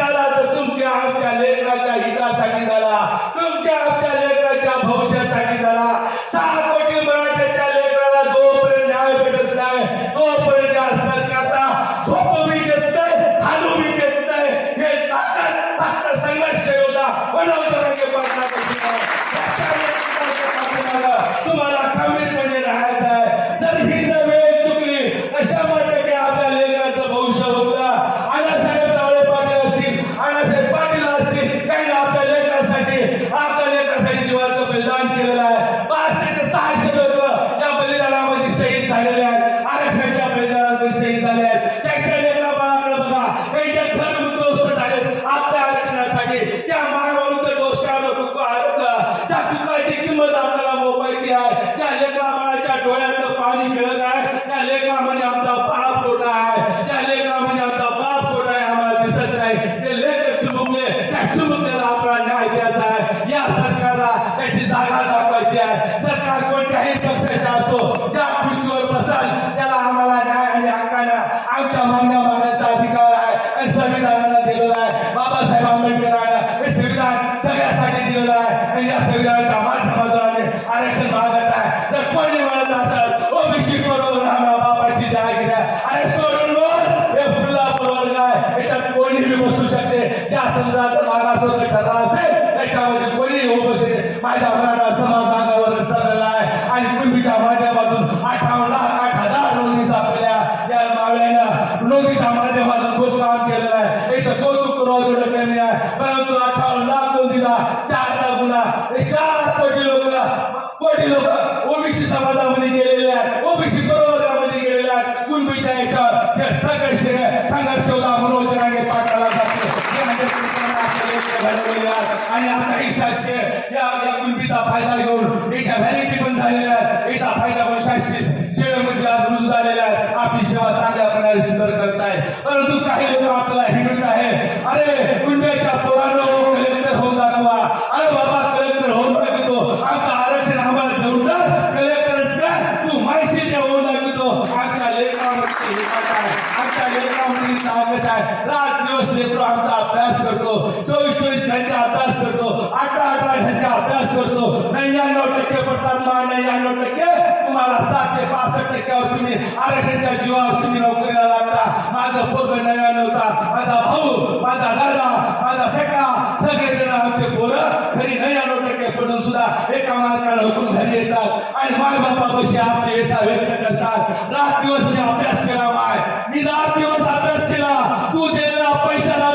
झाला तर तुमच्या आमच्या लेकराच्या हितासाठी झाला, तुमच्या आमच्या लेकराच्या भविष्यासाठी झाला। 6 कोटी मराठ्याच्या लेकराला जोपर्यंत न्याय भेटत नाही तोपर्यंत या सरकारचा झोपू बी देत नाही, हालू बी देत नाही। हे ताकद फक्त संघर्ष योद्धा मनोज जरांगे पाटलापासून तुम्हाला खंबीरपणे राहायचं आहे। जर ही जर वेळ चुकली तर 100% आपल्या लेकराचं भविष्य होतं। आणासाहेब जावळे पाटील असतील, आणासाहेब पाटील असतील, काही आपल्या लेकरासाठी जीवाचं बलिदान केलेलं आहे। 500 ते 600 लोक या बलिदानामध्ये शहीद झालेले आहेत, आरक्षणाच्या बलिदानामध्ये शहीद झाले आहेत। त्यांच्या लेकरा बाळाकडे बघा, त्यांच्या घर उद्ध्वस्त झाले आपल्या आरक्षणासाठी। त्या मागावरचं डोसक्यावर कुक आरोपलं, त्या कुकाची किंमत आपल्याला मोपायची आहे। त्या लेकरा बाळाच्या डोळ्यातलं पाणी मिळत आहे, त्या लेकरामध्ये आमचा बाप खोटा आहे, त्या लेकरामध्ये आमचा बाप खोटा आहे, आम्हाला दिसत नाही। ते लेकर चुमुकले, त्या चुमुकलेला आपल्याला न्याय द्यायचा आहे। या सरकारला त्याची जागा दाखवायची आहे। सरकार कोणत्याही पक्षाचा असो, ज्या खुर्चीवर बसाल त्याला आम्हाला न्याय आणि हक्कानं आमच्या मागण्या मागण्याचा अधिकार आहे। हे संविधानाला दिलेला आहे। बाबासाहेब आंबेडकरांना हे संविधान सगळ्यासाठी दिलेलं आहे आणि या संविधानाच्या माध्यमातून आम्ही आरक्षण मागत आहे। जर कोणी म्हणत असेल ओबीसी बरोबर आम्हाला बाबाची जागा घ्या, अरे सोडून बोल, हे खुला प्रवर्ग आहे, याच्यात कोणीही बसू शकते। ज्या समाजात मागासवर्ग ठरला असेल त्याच्यामध्ये कोणीही होऊ शकते। माझ्या मराठा समाज मागावर सरलेला आहे आणि कुणबीच्या माध्यमातून 58,08,000 नोंदी सापडल्या। या मावळ्यानं नोंदीच्या माध्यमातून खूप काम केलेलं आहे, याचं कौतुक करावं एवढं कमी आहे। परंतु 58 लाख नोंदीला 4 लाख गुन्हा, 4 कोटी लोक ओबीसी समाजामध्ये गेलेले आहेत, ओबीसी प्रवर्गामध्ये गेलेले आहेत। कुणबीच्या याच्यावर हे सगळे संघर्ष होता मनोज जरांगे पाटलाला जाते आणि आता ही शासकीय या कुणबीचा फायदा घेऊन याच्या व्हॅलिटी पण झालेल्या आहेत, याचा फायदा पण शासकीय सेवेमध्ये आज रुजू झालेला आहे। आपली सेवा चांगल्या प्रकारे सुंदर करत आहेत। परंतु काही लोक आपल्याला हिमत आहे, अरे कुणब्याच्या पोरांनो कलेक्टर होऊन दाखवा, अरे बाबा कलेक्टर होऊन दाखवतो, आमचं आरक्षण आम्हाला देऊन टाक, कलेक्टरच का तू माहिती देऊन दाखवतो। आमच्या लेकरामध्ये हिंमत आहे, आमच्या लेकरामध्ये ताकद आहे। रात दिवस लेकरू आमचा अभ्यास करतो, 24-24 घंटे अभ्यास करतो, 18-18 घंटे अभ्यास करतो। 99% पडतात, 99% तुम्हाला 60 ते 65% तुम्ही आरक्षणाच्या जीवावर तुम्ही नोकरीला लागता। माझं पोरग 99चा, माझा भाऊ, माझा दादा, माझा सखा, सगळेजण आमचे पोरं घरी 99% पडून सुद्धा एका मार्गाने हुकूम घरी येतात आणि माय बापापाशी आपली व्यथा व्यक्त करतात। रात दिवस मी अभ्यास केला, मी रात दिवस अभ्यास केला, तू दिलेला पैशाला